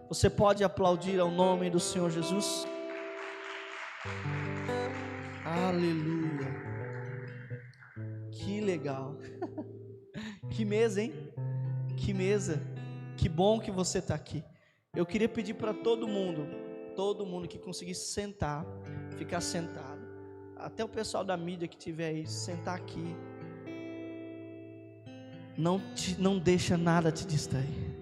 Você pode aplaudir ao nome do Senhor Jesus? Aleluia. Que legal. Que mesa, hein? Que mesa. Que bom que você está aqui. Eu queria pedir para todo mundo que conseguisse sentar, ficar sentado. Até o pessoal da mídia que estiver aí, sentar aqui. Não deixa nada te distrair.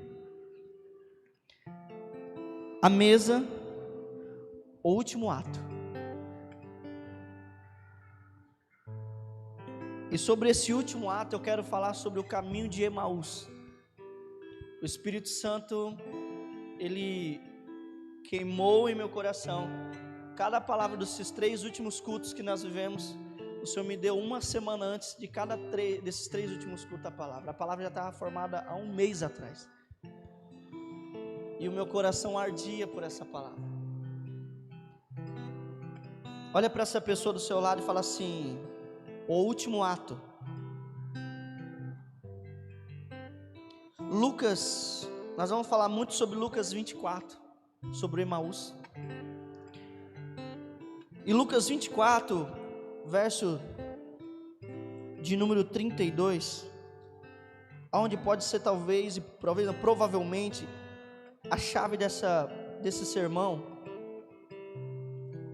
A mesa, o último ato. E sobre esse último ato eu quero falar sobre o caminho de Emaús. O Espírito Santo, Ele queimou em meu coração. Cada palavra desses 3 últimos cultos que nós vivemos, o Senhor me deu uma semana antes de desses 3 últimos cultos a palavra já estava formada há um mês atrás. E o meu coração ardia por essa palavra. Olha para essa pessoa do seu lado e fala assim: o último ato. Lucas, nós vamos falar muito sobre Lucas 24, sobre Emaús. E Lucas 24, verso de número 32, onde pode ser provavelmente a chave desse sermão.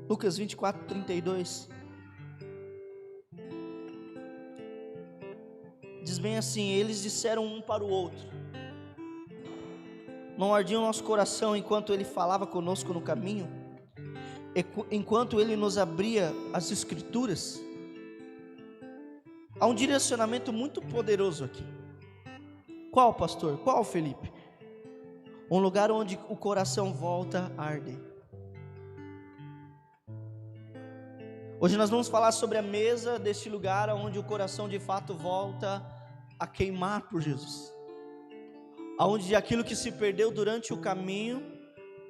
Lucas 24, 32 diz bem assim: eles disseram um para o outro: não ardia o nosso coração enquanto ele falava conosco no caminho, enquanto ele nos abria as escrituras? Há um direcionamento muito poderoso aqui. Qual, pastor? Qual, Felipe? Um lugar onde o coração volta a arder. Hoje nós vamos falar sobre a mesa deste lugar onde o coração de fato volta a queimar por Jesus. Onde aquilo que se perdeu durante o caminho,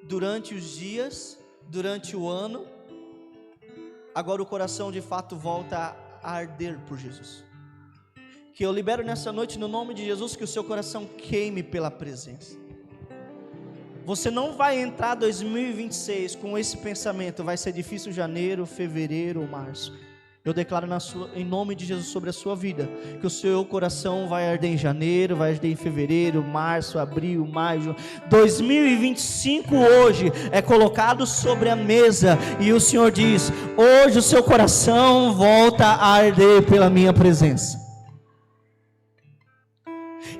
durante os dias, durante o ano, agora o coração de fato volta a arder por Jesus. Que eu libero nessa noite no nome de Jesus que o seu coração queime pela presença. Você não vai entrar 2026 com esse pensamento: vai ser difícil janeiro, fevereiro ou março. Eu declaro em nome de Jesus sobre a sua vida, que o seu coração vai arder em janeiro, vai arder em fevereiro, março, abril, maio. 2025 hoje é colocado sobre a mesa, e o Senhor diz: hoje o seu coração volta a arder pela minha presença.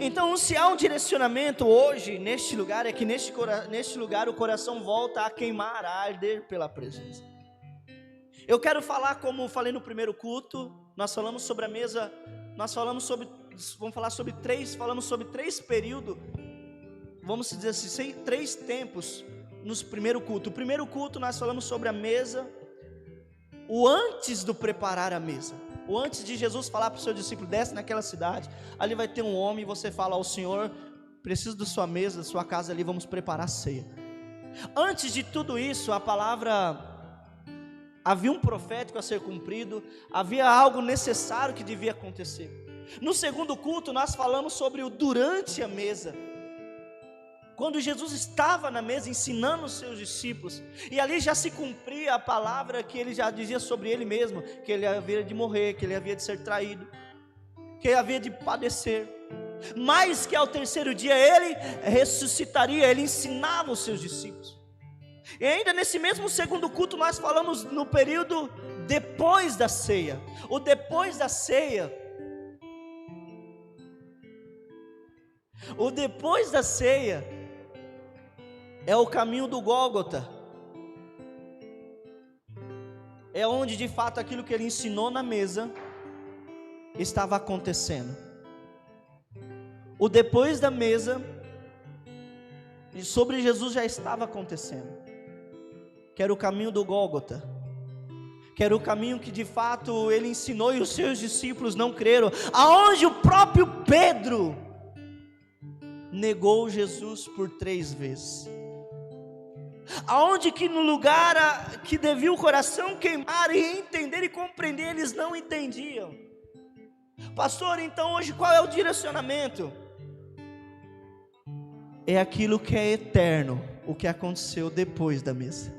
Então, se há um direcionamento hoje neste lugar, é que neste lugar o coração volta a queimar, a arder pela presença. Eu quero falar, como falei no primeiro culto, nós falamos sobre a mesa, falamos sobre 3 períodos, vamos dizer assim, 3 tempos no primeiro culto. O primeiro culto nós falamos sobre a mesa, o antes do preparar a mesa. O antes de Jesus falar para o seu discípulo: desce naquela cidade, ali vai ter um homem, e você fala ao Senhor: preciso da sua mesa, da sua casa ali, vamos preparar a ceia. Antes de tudo isso, a palavra, havia um profético a ser cumprido, havia algo necessário que devia acontecer. No segundo culto nós falamos sobre o durante a mesa, quando Jesus estava na mesa ensinando os seus discípulos, e ali já se cumpria a palavra que ele já dizia sobre ele mesmo, que ele havia de morrer, que ele havia de ser traído, que ele havia de padecer, mas que ao terceiro dia ele ressuscitaria. Ele ensinava os seus discípulos. E ainda nesse mesmo segundo culto nós falamos no período depois da ceia. O depois da ceia, é o caminho do Gólgota. É onde de fato aquilo que ele ensinou na mesa estava acontecendo. O depois da mesa sobre Jesus já estava acontecendo, que era o caminho do Gólgota, que era o caminho que de fato ele ensinou e os seus discípulos não creram, aonde o próprio Pedro negou Jesus por 3 vezes. Aonde que no lugar que devia o coração queimar e entender e compreender, eles não entendiam. Pastor, então hoje qual é o direcionamento? É aquilo que é eterno o que aconteceu depois da mesa.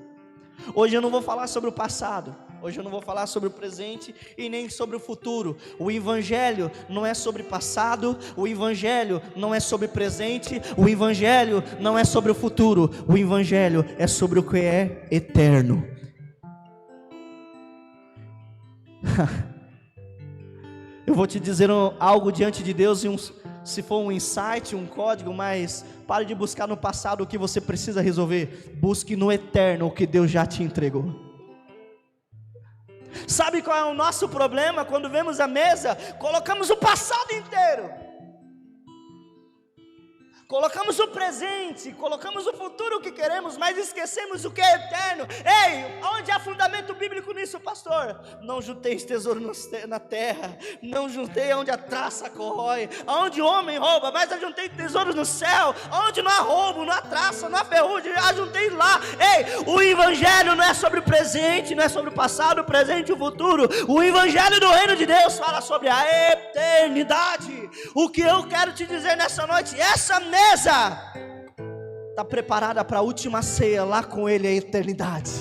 Hoje eu não vou falar sobre o passado, hoje eu não vou falar sobre o presente e nem sobre o futuro. O Evangelho não é sobre passado, o Evangelho não é sobre presente, o Evangelho não é sobre o futuro, o Evangelho é sobre o que é eterno. Eu vou te dizer algo diante de Deus, se for um insight, um código, mas pare de buscar no passado o que você precisa resolver, busque no eterno o que Deus já te entregou. Sabe qual é o nosso problema? Quando vemos a mesa, colocamos o passado inteiro, colocamos o presente, colocamos o futuro que queremos, mas esquecemos o que é eterno. Ei, onde há fundamento bíblico nisso, pastor? Não junteis tesouro na terra, não juntei onde a traça corrói, onde o homem rouba, mas ajuntei tesouros no céu, onde não há roubo, não há traça, não há ferrugem, ajuntei lá. Ei, o Evangelho não é sobre o presente, não é sobre o passado, o presente e o futuro. O Evangelho do reino de Deus fala sobre a eternidade. O que eu quero te dizer nessa noite, essa mesa está preparada para a última ceia lá com Ele, a eternidade.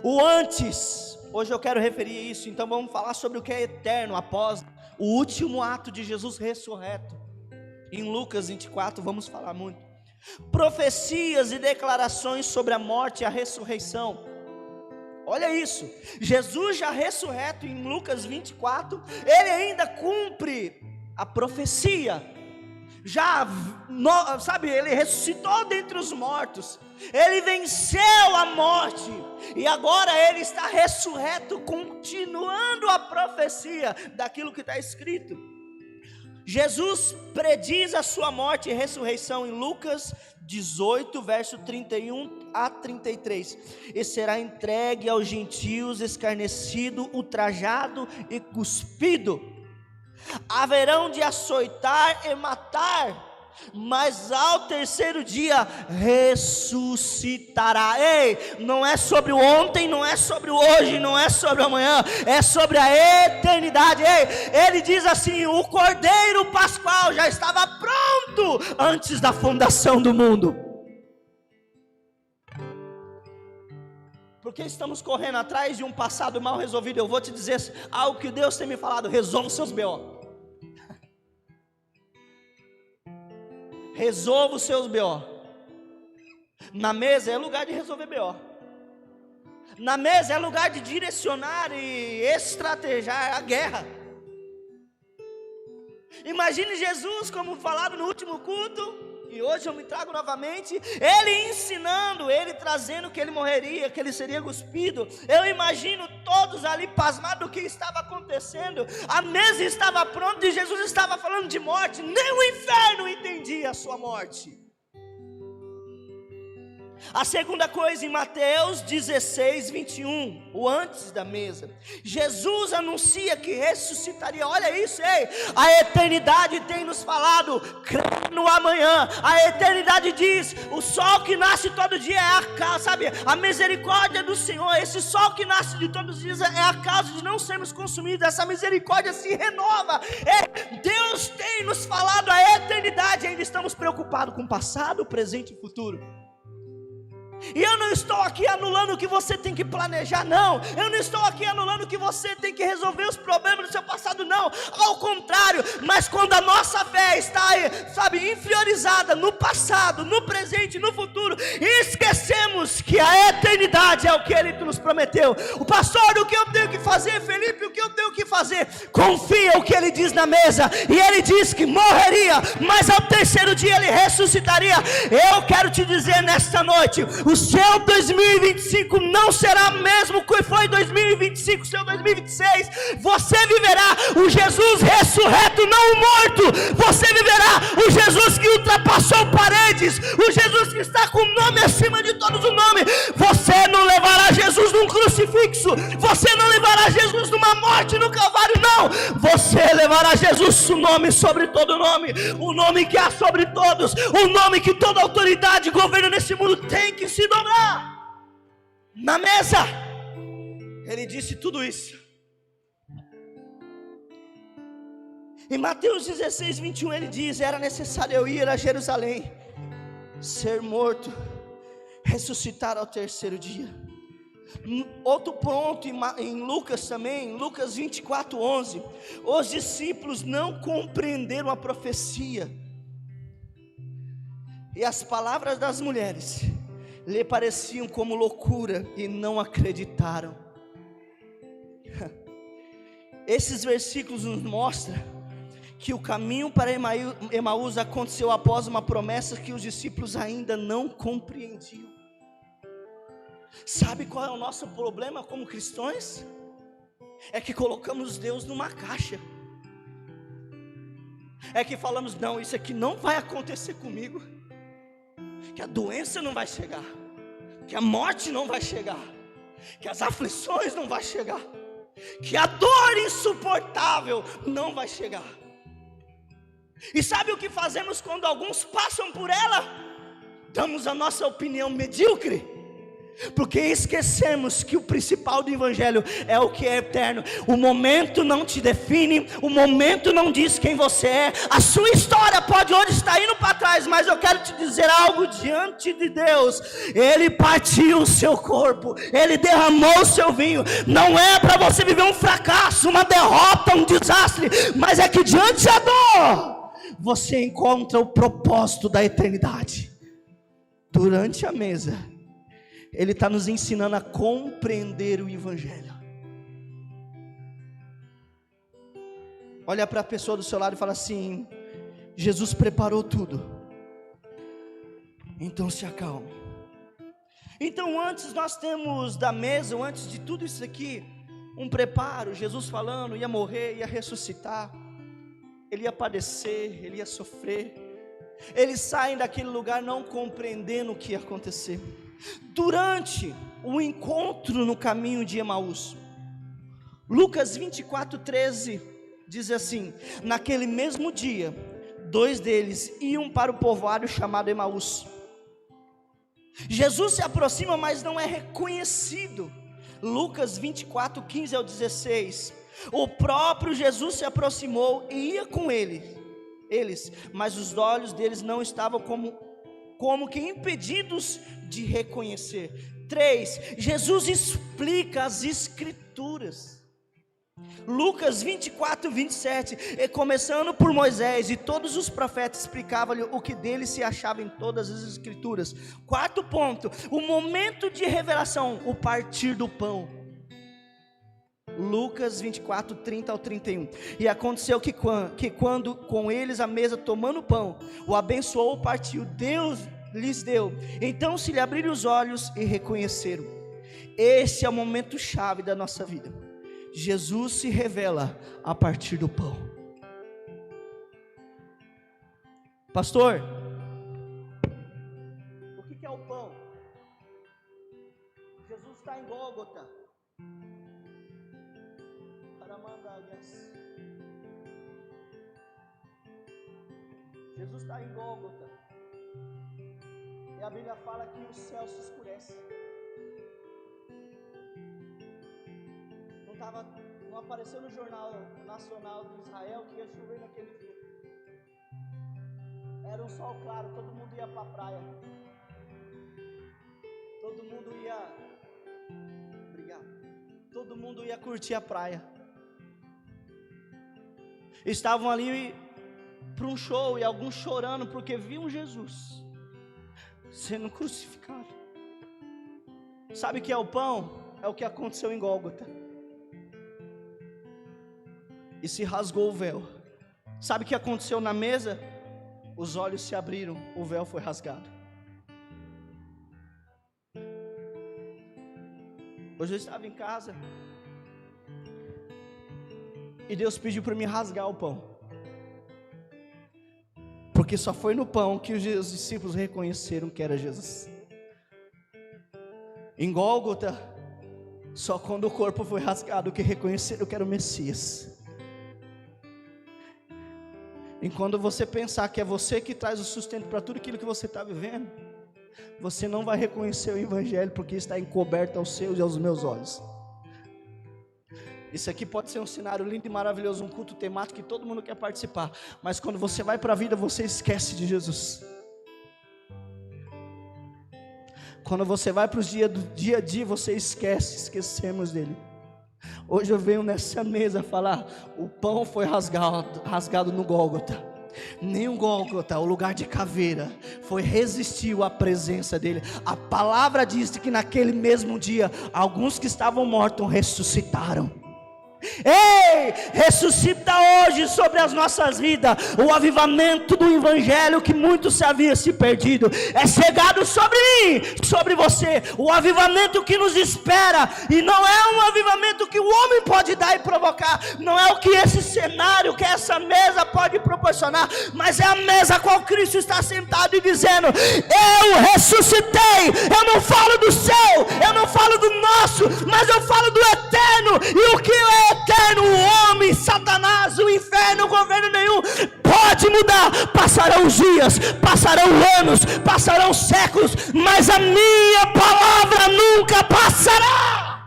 O antes, hoje eu quero referir isso, então vamos falar sobre o que é eterno após o último ato de Jesus ressurreto. Em Lucas 24 vamos falar muito. Profecias e declarações sobre a morte e a ressurreição. Olha isso, Jesus já ressurreto em Lucas 24, Ele ainda cumpre a profecia, Ele ressuscitou dentre os mortos, Ele venceu a morte, e agora Ele está ressurreto, continuando a profecia daquilo que está escrito. Jesus prediz a sua morte e ressurreição em Lucas 18, verso 31 a 33, e será entregue aos gentios, escarnecido, ultrajado e cuspido. Haverão de açoitar e matar, mas ao terceiro dia ressuscitará. Ei, não é sobre o ontem, não é sobre o hoje, não é sobre o amanhã, é sobre a eternidade. Ei, ele diz assim: o Cordeiro Pascual já estava pronto antes da fundação do mundo. Porque estamos correndo atrás de um passado mal resolvido? Eu vou te dizer algo que Deus tem me falado: resolva os seus B.O. Resolva os seus B.O. Na mesa é lugar de resolver B.O. Na mesa é lugar de direcionar e estrategiar a guerra. Imagine Jesus, como falado no último culto, e hoje eu me trago novamente, Ele ensinando, Ele trazendo que Ele morreria, que Ele seria cuspido. Eu imagino todos ali pasmados do que estava acontecendo. A mesa estava pronta e Jesus estava falando de morte. Nem o inferno entendia a sua morte. A segunda coisa, em Mateus 16, 21, o antes da mesa, Jesus anuncia que ressuscitaria. Olha isso, ei, a eternidade tem nos falado, crê no amanhã. A eternidade diz: o sol que nasce todo dia é a misericórdia do Senhor. Esse sol que nasce de todos os dias é a causa de não sermos consumidos. Essa misericórdia se renova. Deus tem nos falado a eternidade. Ainda estamos preocupados com o passado, o presente e o futuro. E eu não estou aqui anulando o que você tem que planejar, não. Eu não estou aqui anulando o que você tem que resolver os problemas do seu passado, não. Ao contrário, mas quando a nossa fé está, inferiorizada no passado, no presente, no futuro, esquecemos que a eternidade é o que Ele nos prometeu. O pastor, o que eu tenho que fazer? Felipe, o que eu tenho que fazer? Confia o que Ele diz na mesa. E Ele diz que morreria, mas ao terceiro dia Ele ressuscitaria. Eu quero te dizer nesta noite: o seu 2025 não será mesmo que foi 2025, seu 2026. Você viverá o Jesus ressurreto, não o morto. Você viverá o Jesus que ultrapassou paredes, o Jesus que está com o nome acima de todos os nomes. Você não levará Jesus num crucifixo, você não levará Jesus numa morte no Calvário, não. Você levará Jesus, o nome sobre todo nome, o nome que há sobre todos, o nome que toda autoridade e governo nesse mundo tem que se dobrar. Na mesa Ele disse tudo isso. Em Mateus 16, 21 ele diz: era necessário eu ir a Jerusalém, ser morto, ressuscitar ao terceiro dia. Outro ponto em Lucas também, em Lucas 24, 11, os discípulos não compreenderam a profecia, e as palavras das mulheres lhe pareciam como loucura, e não acreditaram. Esses versículos nos mostram que o caminho para Emaús aconteceu após uma promessa que os discípulos ainda não compreendiam. Sabe qual é o nosso problema como cristãos? É que colocamos Deus numa caixa. É que falamos: não, isso aqui não vai acontecer comigo, que a doença não vai chegar, que a morte não vai chegar, que as aflições não vai chegar, que a dor insuportável não vai chegar. E sabe o que fazemos quando alguns passam por ela? Damos a nossa opinião medíocre, porque esquecemos que o principal do evangelho é o que é eterno. O momento não te define, o momento não diz quem você é. A sua história pode hoje estar indo para trás, mas eu quero te dizer algo diante de Deus: Ele partiu o seu corpo, Ele derramou o seu vinho. Não é para você viver um fracasso, uma derrota, um desastre, mas é que diante da dor você encontra o propósito da eternidade. Durante a mesa, Ele está nos ensinando a compreender o evangelho. Olha para a pessoa do seu lado e fala assim: Jesus preparou tudo, então se acalme. Então antes nós temos da mesa, antes de tudo isso aqui, um preparo. Jesus falando, ia morrer, ia ressuscitar, Ele ia padecer, Ele ia sofrer. Eles saem daquele lugar não compreendendo o que ia acontecer. Durante o encontro no caminho de Emaús, Lucas 24, 13 diz assim: naquele mesmo dia, 2 deles iam para o povoado chamado Emaús. Jesus se aproxima, mas não é reconhecido. Lucas 24, 15 ao 16, o próprio Jesus se aproximou e ia com eles, mas os olhos deles não estavam como que impedidos de reconhecer. 3, Jesus explica as escrituras. Lucas 24, 27, e começando por Moisés e todos os profetas, explicavam-lhe o que dele se achava em todas as escrituras. 4 ponto, o momento de revelação, o partir do pão. Lucas 24, 30 ao 31. E aconteceu que quando com eles à mesa tomando o pão, o abençoou, partiu, Deus lhes deu. Então se lhe abriram os olhos e reconheceram. Esse é o momento chave da nossa vida. Jesus se revela a partir do pão. Pastor, o que é o pão? Jesus está em Gólgota. Jesus está em Gólgota, e a Bíblia fala que o céu se escurece. Não apareceu no jornal nacional de Israel que ia chover naquele dia. Era um sol claro, todo mundo ia para a praia, todo mundo ia curtir a praia. Estavam ali para um show, e alguns chorando porque viam Jesus sendo crucificado. Sabe o que é o pão? É o que aconteceu em Gólgota. E se rasgou o véu. Sabe o que aconteceu na mesa? Os olhos se abriram, o véu foi rasgado. Hoje eu estava em casa e Deus pediu para me rasgar o pão, porque só foi no pão que os discípulos reconheceram que era Jesus. Em Gólgota, só quando o corpo foi rasgado que reconheceram que era o Messias. E quando você pensar que é você que traz o sustento para tudo aquilo que você está vivendo, você não vai reconhecer o Evangelho, porque está encoberto aos seus e aos meus olhos. Isso aqui pode ser um cenário lindo e maravilhoso, um culto temático que todo mundo quer participar, mas quando você vai para a vida, você esquece de Jesus. Quando você vai para os dias do dia a dia, você esquecemos dele. Hoje eu venho nessa mesa falar, o pão foi rasgado no Gólgota. Nem o Gólgota, o lugar de caveira, resistiu à presença dele. A palavra diz que naquele mesmo dia, alguns que estavam mortos ressuscitaram. Ei, ressuscita hoje sobre as nossas vidas o avivamento do evangelho que muitos haviam se perdido. É chegado sobre mim, sobre você, o avivamento que nos espera. E não é um avivamento que o homem pode dar e provocar, não é o que esse cenário, que essa mesa pode proporcionar, mas é a mesa a qual Cristo está sentado e dizendo: eu ressuscitei. Eu não falo do céu, eu não falo do nosso, mas eu falo do eterno. E o que é eterno, o homem, Satanás, o inferno, governo nenhum pode mudar. Passarão os dias, passarão anos, passarão séculos, mas a minha palavra nunca passará.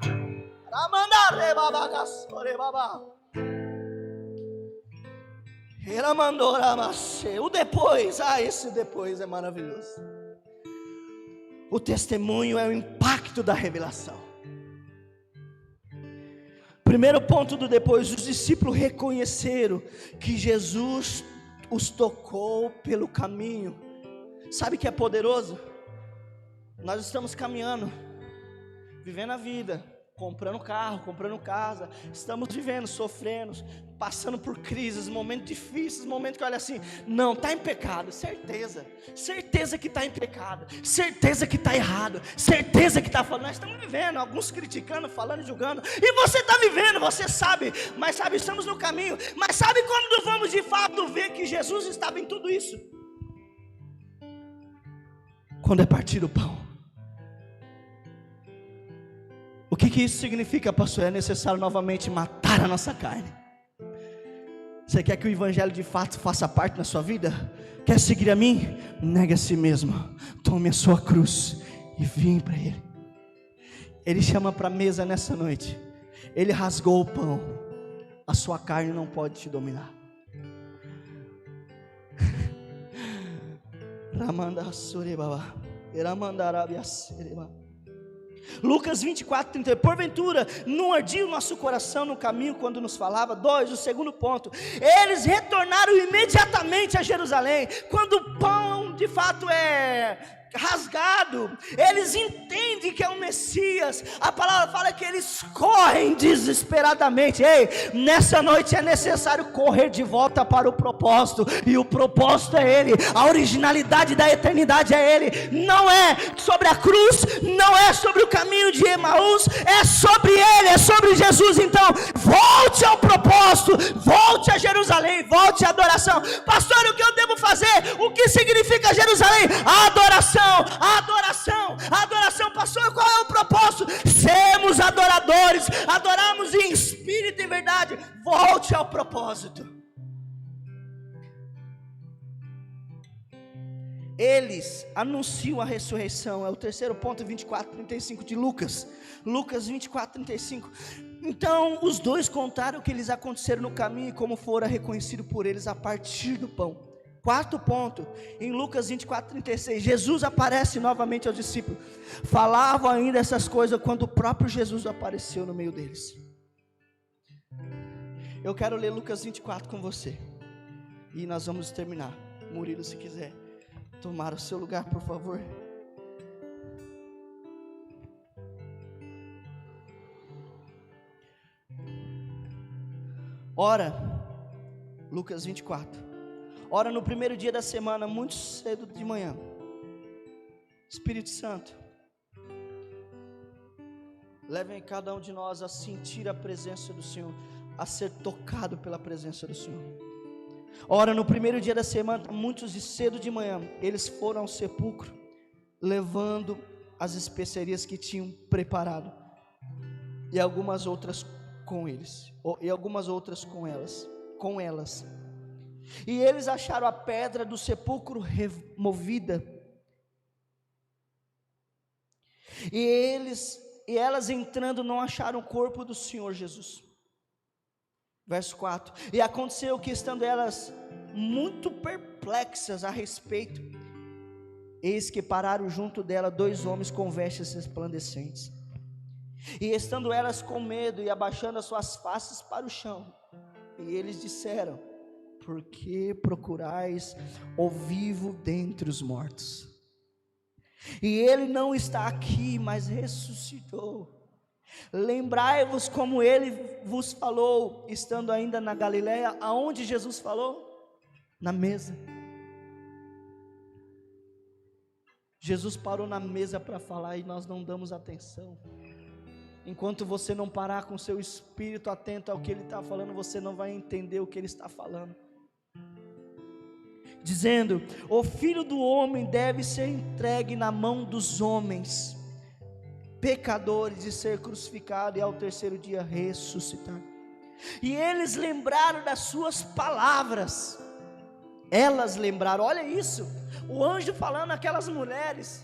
O depois, esse depois é maravilhoso. O testemunho é o impacto da revelação. Primeiro ponto do depois: os discípulos reconheceram que Jesus os tocou pelo caminho. Sabe o que é poderoso? Nós estamos caminhando, vivendo a vida, comprando carro, comprando casa, estamos vivendo, sofrendo, passando por crises, momentos difíceis, momentos que olha assim, não, está em pecado, certeza que está em pecado, certeza que está errado, certeza que está falando. Nós estamos vivendo, alguns criticando, falando, julgando, e você está vivendo, você sabe, mas sabe, estamos no caminho. Mas sabe quando vamos de fato ver que Jesus estava em tudo isso? Quando é partir o pão. O que isso significa, pastor? É necessário novamente matar a nossa carne. Você quer que o evangelho de fato faça parte na sua vida? Quer seguir a mim? Negue a si mesmo, tome a sua cruz e vim para Ele. Ele chama para a mesa nessa noite. Ele rasgou o pão. A sua carne não pode te dominar. Lucas 24, 30. Porventura não ardia o nosso coração no caminho quando nos falava? 2, o segundo ponto: eles retornaram imediatamente a Jerusalém. Quando o pão de fato é rasgado, eles entendem que é o Messias. A palavra fala que eles correm desesperadamente. Ei, nessa noite é necessário correr de volta para o propósito, e o propósito é Ele, a originalidade da eternidade é Ele. Não é sobre a cruz, não é sobre o caminho de Emaús, é sobre Ele, é sobre Jesus. Então volte ao propósito, volte a Jerusalém, volte à adoração. Pastor, o que eu devo fazer? O que significa Jerusalém? A adoração. A adoração, pastor, qual é o propósito? Sermos adoradores, adoramos em espírito e verdade. Volte ao propósito. Eles anunciam a ressurreição. É o terceiro ponto, 24, 35 de Lucas 24, 35. Então os dois contaram o que lhes aconteceram no caminho e como fora reconhecido por eles a partir do pão. Quarto ponto, em Lucas 24, 36, Jesus aparece novamente aos discípulos. Falavam ainda essas coisas quando o próprio Jesus apareceu no meio deles. Eu quero ler Lucas 24 com você, e nós vamos terminar. Murilo, se quiser tomar o seu lugar, por favor. Ora, Lucas 24. Ora, no primeiro dia da semana, muito cedo de manhã, Espírito Santo, levem cada um de nós a sentir a presença do Senhor, a ser tocado pela presença do Senhor. Ora, no primeiro dia da semana, muitos de cedo de manhã, eles foram ao sepulcro, levando as especiarias que tinham preparado, e algumas outras com eles, e algumas outras com elas. E eles acharam a pedra do sepulcro removida. E elas entrando não acharam o corpo do Senhor Jesus. Verso 4: E aconteceu que, estando elas muito perplexas a respeito, eis que pararam junto dela 2 homens com vestes resplandecentes. E estando elas com medo e abaixando as suas faces para o chão, e eles disseram: por que procurais o vivo dentre os mortos? E ele não está aqui, mas ressuscitou. Lembrai-vos como ele vos falou, estando ainda na Galileia. Aonde Jesus falou? Na mesa. Jesus parou na mesa para falar e nós não damos atenção. Enquanto você não parar com seu espírito atento ao que ele está falando, você não vai entender o que ele está falando. Dizendo: o Filho do Homem deve ser entregue na mão dos homens pecadores, e ser crucificado e ao terceiro dia ressuscitar. E eles lembraram das suas palavras. Elas lembraram, olha isso, o anjo falando àquelas mulheres,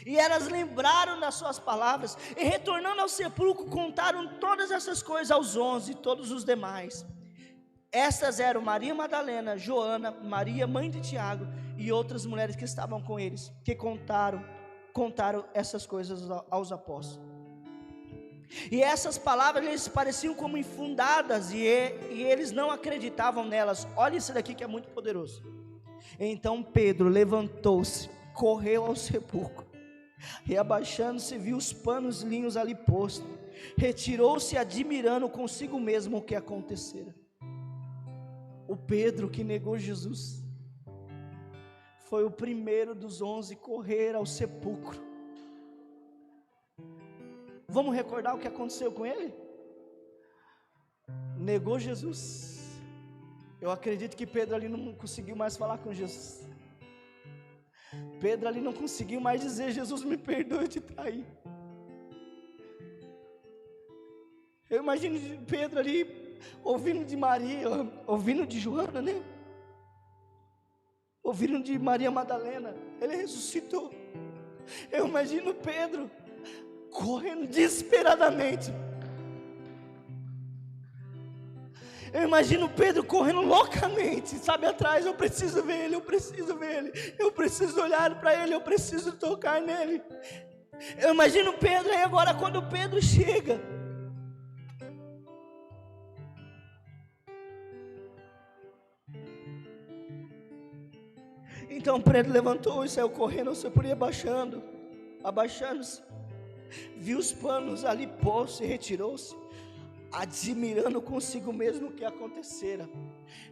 e elas lembraram das suas palavras, e retornando ao sepulcro, contaram todas essas coisas aos 11 e todos os demais. Estas eram Maria Madalena, Joana, Maria mãe de Tiago, e outras mulheres que estavam com eles, que contaram essas coisas aos apóstolos. E essas palavras lhes pareciam como infundadas, e eles não acreditavam nelas. Olha isso daqui que é muito poderoso. Então Pedro levantou-se, correu ao sepulcro, e abaixando-se viu os panos linhos ali postos, retirou-se admirando consigo mesmo o que acontecera. O Pedro que negou Jesus foi o primeiro dos 11 a correr ao sepulcro. Vamos recordar o que aconteceu com ele? Negou Jesus. Eu acredito que Pedro ali não conseguiu mais falar com Jesus. Pedro ali não conseguiu mais dizer: Jesus, me perdoe de trair. Eu imagino Pedro ali ouvindo de Maria, ouvindo de Joana, né? Ouviram de Maria Madalena, ele ressuscitou. Eu imagino Pedro correndo desesperadamente. Eu imagino Pedro correndo loucamente, sabe, atrás. Eu preciso ver ele, eu preciso ver ele, eu preciso olhar para ele, eu preciso tocar nele. Eu imagino Pedro aí agora, quando Pedro chega, então Pedro levantou e saiu correndo ao sepulcro, e abaixando-se, viu os panos ali postos e retirou-se, admirando consigo mesmo o que acontecera.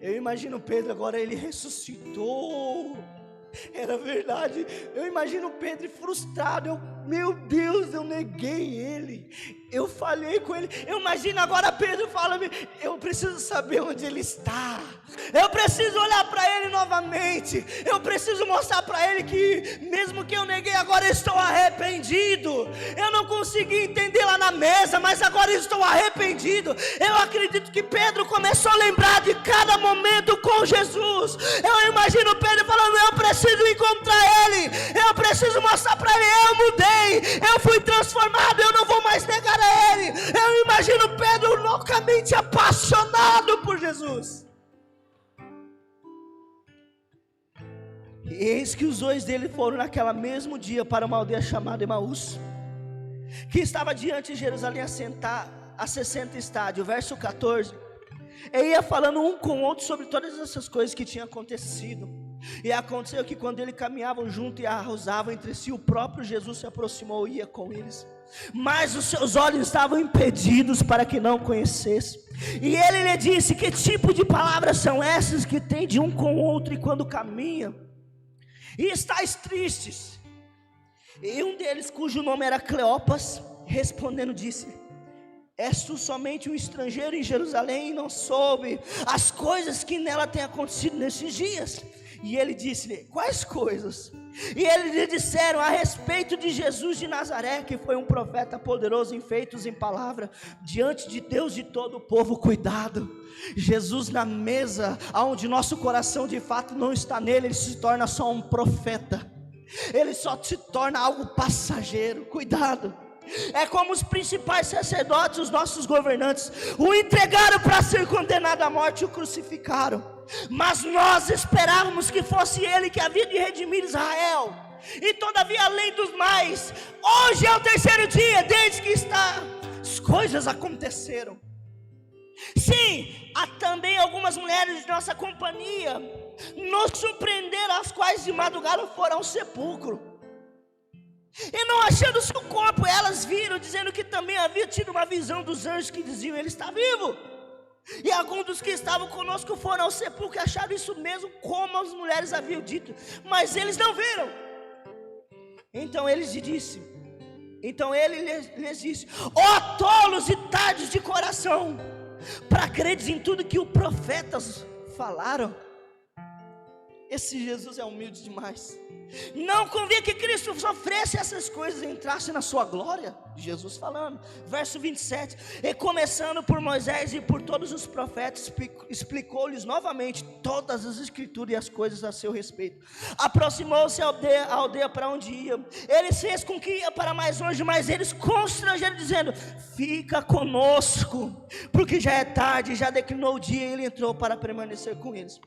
Eu imagino Pedro agora, ele ressuscitou, era verdade. Eu imagino Pedro frustrado, meu Deus, eu neguei ele, eu falhei com ele. Eu imagino agora Pedro falando: eu preciso saber onde ele está, eu preciso olhar para ele novamente, eu preciso mostrar para ele que mesmo que eu neguei, agora eu estou arrependido. Eu não consegui entender lá na mesa, mas agora eu estou arrependido. Eu acredito que Pedro começou a lembrar de cada momento com Jesus. Eu imagino Pedro falando: eu preciso encontrar ele, eu preciso mostrar para ele: eu mudei, eu fui transformado, eu não vou mais negar a ele. Eu imagino Pedro loucamente apaixonado por Jesus. E eis que os 2 dele foram naquele mesmo dia para uma aldeia chamada Emaús, que estava diante de Jerusalém, a 60 estádios. Verso 14: e ia falando um com o outro sobre todas essas coisas que tinham acontecido. E aconteceu que quando eles caminhavam junto e arrosavam entre si, o próprio Jesus se aproximou e ia com eles, mas os seus olhos estavam impedidos para que não conhecesse. E ele lhe disse: que tipo de palavras são essas que tem de um com o outro, e quando caminha, e estáis tristes? E um deles, cujo nome era Cleopas, respondendo disse: és tu somente um estrangeiro em Jerusalém e não soube as coisas que nela têm acontecido nesses dias? E ele disse-lhe: quais coisas? E eles lhe disseram a respeito de Jesus de Nazaré, que foi um profeta poderoso em feitos, em palavra, diante de Deus e de todo o povo. Cuidado, Jesus na mesa, onde nosso coração de fato não está nele, ele se torna só um profeta, ele só se torna algo passageiro. Cuidado. É como os principais sacerdotes, os nossos governantes, o entregaram para ser condenado à morte e o crucificaram. Mas nós esperávamos que fosse ele que havia de redimir Israel. E todavia, além dos mais, hoje é o terceiro dia desde que as coisas aconteceram. Sim, há também algumas mulheres de nossa companhia nos surpreenderam, as quais de madrugada foram ao sepulcro. E não achando o seu corpo, elas viram, dizendo que também havia tido uma visão dos anjos que diziam: ele está vivo. E alguns dos que estavam conosco foram ao sepulcro e acharam isso mesmo, como as mulheres haviam dito, mas eles não viram. Então ele lhes disse: ó tolos e tardos de coração, para creres em tudo que os profetas falaram. Esse Jesus é humilde demais. Não convinha que Cristo sofresse essas coisas e entrasse na sua glória. Jesus falando, verso 27. E começando por Moisés e por todos os profetas, explicou-lhes novamente todas as escrituras e as coisas a seu respeito. Aproximou-se a aldeia para onde ia. Ele fez com que ia para mais longe, mas eles constrangeram, dizendo: fica conosco, porque já é tarde, já declinou o dia. E ele entrou para permanecer com eles.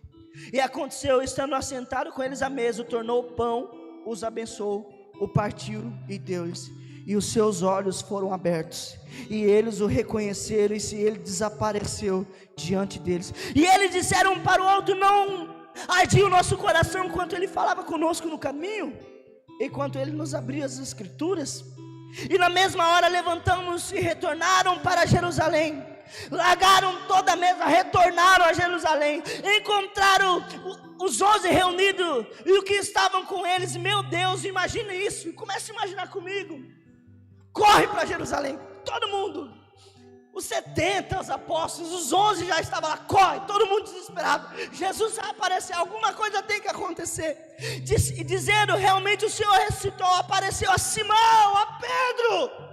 E aconteceu, estando assentado com eles à mesa, tornou o pão, os abençoou, o partiu e deu-lhes. E os seus olhos foram abertos, e eles o reconheceram, e se ele desapareceu diante deles. E eles disseram um para o outro: não ardia o nosso coração enquanto ele falava conosco no caminho, enquanto ele nos abria as escrituras? E na mesma hora levantamos e retornaram para Jerusalém. Largaram toda a mesa, retornaram a Jerusalém, encontraram os 11 reunidos e o que estavam com eles. Meu Deus, imagine isso, comece a imaginar comigo. Corre para Jerusalém, todo mundo, os 70, os apóstolos, os 11 já estavam lá. Corre, todo mundo desesperado. Jesus vai aparecer, alguma coisa tem que acontecer. Dizendo: realmente o Senhor ressuscitou. Apareceu a Simão, a Pedro.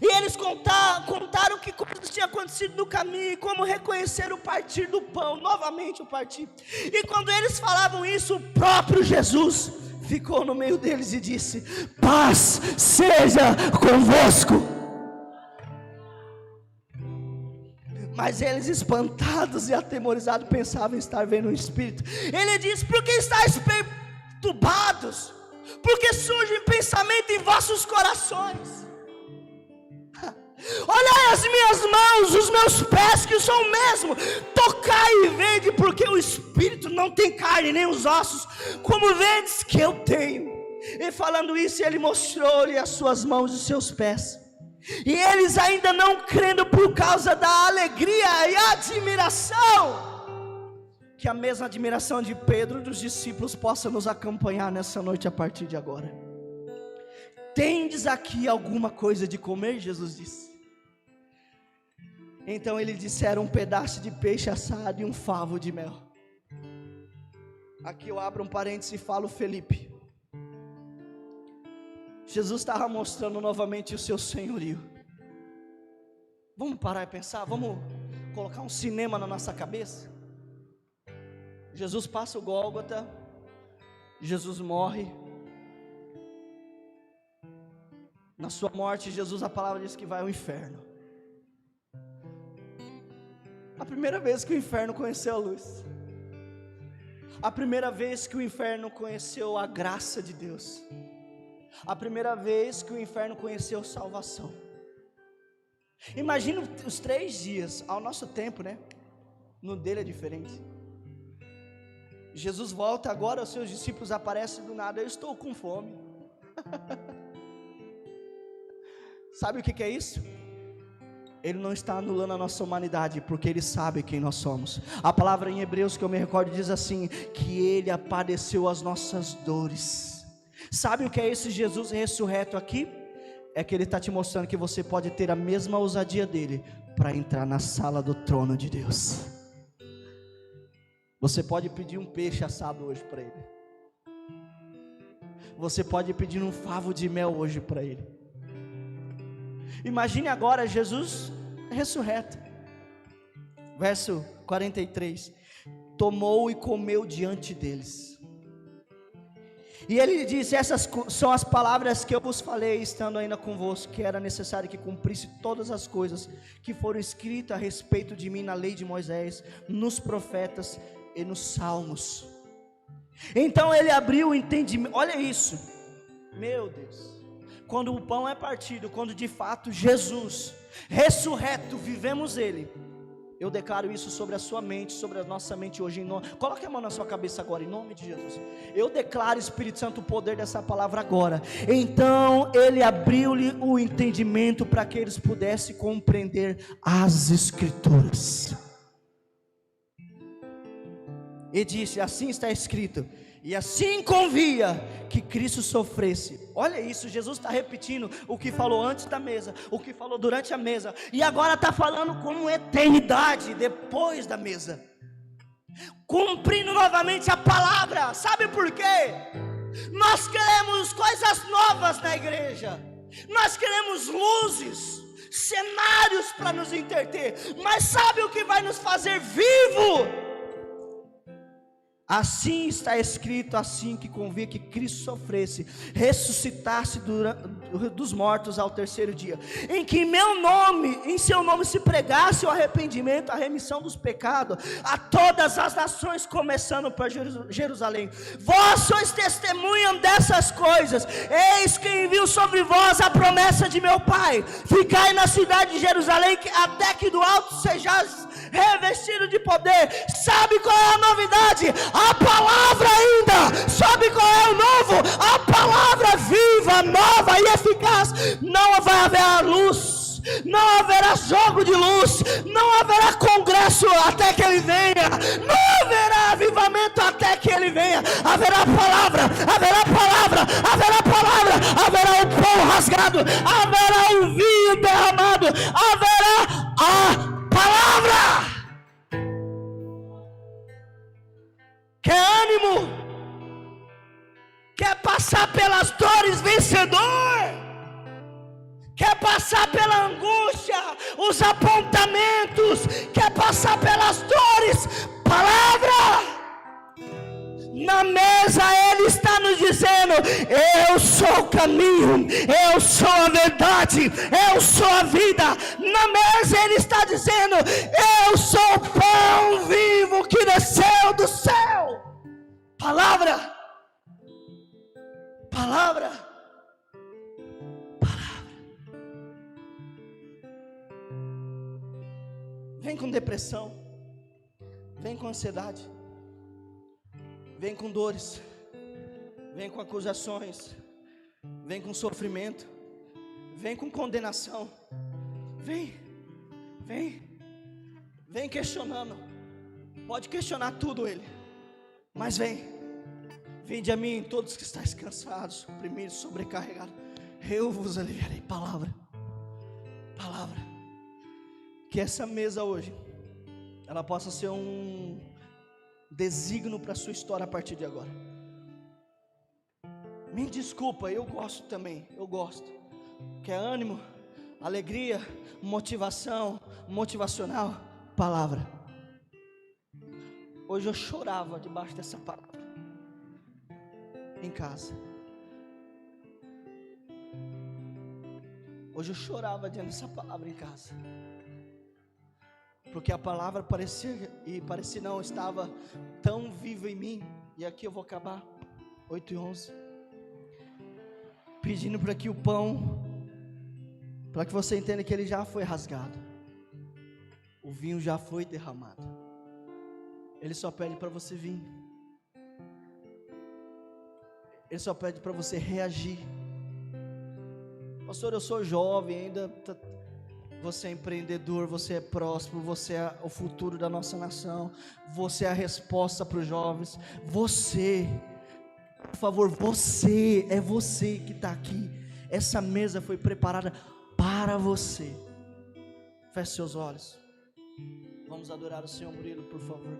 E eles contaram que coisas tinham acontecido no caminho, e como reconheceram o partir do pão, novamente o partir. E quando eles falavam isso, o próprio Jesus ficou no meio deles e disse: paz seja convosco. Mas eles, espantados e atemorizados, pensavam estar vendo um espírito. Ele disse: por que estáis perturbados? Porque surge pensamento em vossos corações. Olhai as minhas mãos, os meus pés, que são o mesmo. Tocai e vede, porque o espírito não tem carne nem os ossos, como vedes que eu tenho. E falando isso, ele mostrou-lhe as suas mãos e os seus pés. E eles ainda não crendo, por causa da alegria e admiração. Que a mesma admiração de Pedro e dos discípulos possa nos acompanhar nessa noite a partir de agora. Tendes aqui alguma coisa de comer? Jesus disse. Então eles disseram: um pedaço de peixe assado e um favo de mel. Aqui eu abro um parênteses e falo Felipe. Jesus estava mostrando novamente o seu senhorio. Vamos parar e pensar, vamos colocar um cinema na nossa cabeça. Jesus passa o Gólgota, Jesus morre. Na sua morte, Jesus, a palavra diz que vai ao inferno. A primeira vez que o inferno conheceu a luz. A primeira vez que o inferno conheceu a graça de Deus. A primeira vez que o inferno conheceu salvação. Imagina os 3 dias, ao nosso tempo, né? No dele é diferente. Jesus volta agora, os seus discípulos aparecem do nada: eu estou com fome. Sabe o que é isso? Ele não está anulando a nossa humanidade, porque Ele sabe quem nós somos. A palavra em Hebreus que eu me recordo diz assim: que Ele padeceu as nossas dores. Sabe o que é esse Jesus ressurreto aqui? É que Ele está te mostrando que você pode ter a mesma ousadia dele para entrar na sala do trono de Deus. Você pode pedir um peixe assado hoje para Ele. Você pode pedir um favo de mel hoje para Ele. Imagine agora Jesus ressurreto. Verso 43. Tomou e comeu diante deles. E ele disse: essas são as palavras que eu vos falei, estando ainda convosco, que era necessário que cumprisse todas as coisas que foram escritas a respeito de mim na lei de Moisés, nos profetas e nos salmos. Então ele abriu o entendimento. Olha isso, meu Deus. Quando o pão é partido, quando de fato Jesus ressurreto, vivemos ele, eu declaro isso sobre a sua mente, sobre a nossa mente hoje, coloque a mão na sua cabeça agora, em nome de Jesus. Eu declaro, Espírito Santo, o poder dessa palavra agora. Então ele abriu-lhe o entendimento para que eles pudessem compreender as Escrituras. E disse: assim está escrito, e assim convia que Cristo sofresse. Olha isso, Jesus está repetindo o que falou antes da mesa, o que falou durante a mesa, e agora está falando como eternidade depois da mesa, cumprindo novamente a palavra. Sabe por quê? Nós queremos coisas novas na igreja, nós queremos luzes, cenários para nos entreter, mas sabe o que vai nos fazer vivo? Assim está escrito, assim que convia que Cristo sofresse, ressuscitasse dos mortos ao terceiro dia, em que em seu nome se pregasse o arrependimento, a remissão dos pecados, a todas as nações, começando por Jerusalém. Vós sois testemunha dessas coisas. Eis que envio sobre vós a promessa de meu Pai. Ficai na cidade de Jerusalém, até que do alto sejais revestido de poder. Sabe qual é a novidade? A palavra ainda. Sabe qual é o novo? A palavra viva, nova e eficaz. Não vai haver luz, não haverá jogo de luz, não haverá congresso até que ele venha, não haverá avivamento até que ele venha. Haverá palavra, haverá palavra, haverá palavra, haverá o pão rasgado, haverá o vinho derramado, haverá a palavra. Quer ânimo? Quer passar pelas dores vencedor? Quer passar pela angústia, os apontamentos? Quer passar pelas dores? Palavra. Na mesa ele está nos dizendo: eu sou o caminho, eu sou a verdade, eu sou a vida. Na mesa ele está dizendo: eu sou o pão vivo que desceu do céu. Palavra, palavra, palavra. Vem com depressão, vem com ansiedade, vem com dores, vem com acusações, vem com sofrimento, vem com condenação, vem questionando, pode questionar tudo ele, mas vinde a mim todos que estáis cansados, oprimidos, sobrecarregados, eu vos aliviarei. Palavra, palavra. Que essa mesa hoje, ela possa ser um desígnio para a sua história a partir de agora. Me desculpa, eu gosto também, eu gosto. Quer ânimo, alegria, motivação, motivacional, palavra. Hoje eu chorava debaixo dessa palavra, em casa. Hoje eu chorava diante dessa palavra em casa, porque a palavra parecia não, estava tão viva em mim. E aqui eu vou acabar, 8:11, pedindo para que o pão, para que você entenda que ele já foi rasgado, o vinho já foi derramado, ele só pede para você vir, ele só pede para você reagir. Pastor, eu sou jovem ainda. Você é empreendedor, você é próspero, você é o futuro da nossa nação, você é a resposta para os jovens. Você, por favor, é você que está aqui. Essa mesa foi preparada para você. Feche seus olhos. Vamos adorar o Senhor. Murilo, por favor.